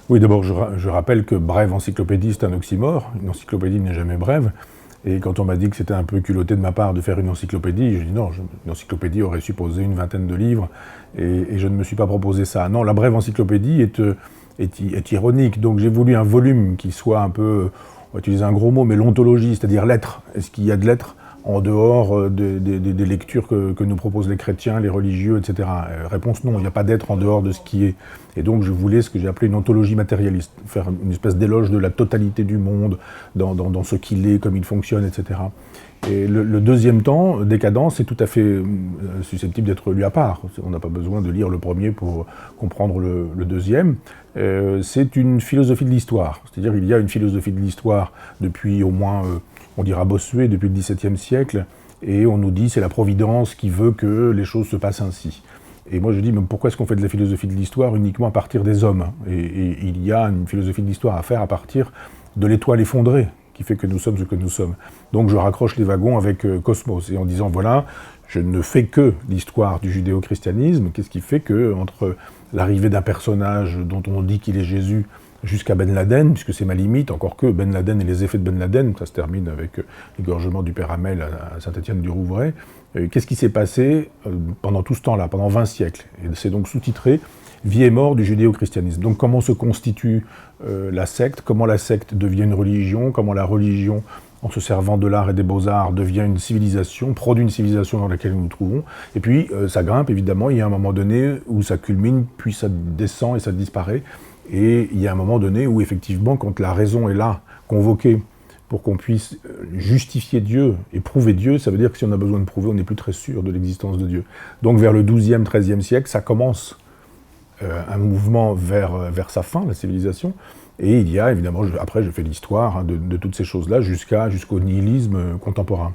Oui, d'abord, je rappelle que brève encyclopédie, c'est un oxymore. Une encyclopédie n'est jamais brève. Et quand on m'a dit que c'était un peu culotté de ma part de faire une encyclopédie, j'ai dit non, une encyclopédie aurait supposé une vingtaine de livres, et je ne me suis pas proposé ça. Non, la brève encyclopédie est ironique, donc j'ai voulu un volume qui soit un peu, on va utiliser un gros mot, mais l'ontologie, c'est-à-dire l'être. Est-ce qu'il y a de l'être en dehors des lectures que nous proposent les chrétiens, les religieux, etc. Réponse non, il n'y a pas d'être en dehors de ce qui est. Et donc je voulais ce que j'ai appelé une ontologie matérialiste, faire une espèce d'éloge de la totalité du monde, dans ce qu'il est, comme il fonctionne, etc. Et le deuxième temps, Décadence, est tout à fait susceptible d'être lu à part. On n'a pas besoin de lire le premier pour comprendre le deuxième. C'est une philosophie de l'histoire. C'est-à-dire qu'il y a une philosophie de l'histoire depuis au moins, on dira Bossuet, depuis le XVIIe siècle, et on nous dit c'est la Providence qui veut que les choses se passent ainsi. Et moi je dis, mais pourquoi est-ce qu'on fait de la philosophie de l'histoire uniquement à partir des hommes ? Et il y a une philosophie de l'histoire à faire à partir de l'étoile effondrée, qui fait que nous sommes ce que nous sommes. Donc je raccroche les wagons avec Cosmos, et en disant, voilà, je ne fais que l'histoire du judéo-christianisme, qu'est-ce qui fait que, entre l'arrivée d'un personnage dont on dit qu'il est Jésus, jusqu'à Ben Laden, puisque c'est ma limite, encore que Ben Laden et les effets de Ben Laden, ça se termine avec l'égorgement du père Hamel à Saint-Étienne-du-Rouvray. Qu'est-ce qui s'est passé pendant tout ce temps-là, pendant 20 siècles ? Et c'est donc sous-titré « Vie et mort du judéo-christianisme ». Donc comment se constitue la secte, comment la secte devient une religion, comment la religion, en se servant de l'art et des beaux-arts, devient une civilisation, produit une civilisation dans laquelle nous nous trouvons. Et puis ça grimpe, évidemment, il y a un moment donné où ça culmine, puis ça descend et ça disparaît. Et il y a un moment donné où, effectivement, quand la raison est là, convoquée, pour qu'on puisse justifier Dieu et prouver Dieu, ça veut dire que si on a besoin de prouver, on n'est plus très sûr de l'existence de Dieu. Donc vers le XIIe, XIIIe siècle, ça commence un mouvement vers sa fin, la civilisation. Et il y a, évidemment, après je fais l'histoire de toutes ces choses-là jusqu'au nihilisme contemporain.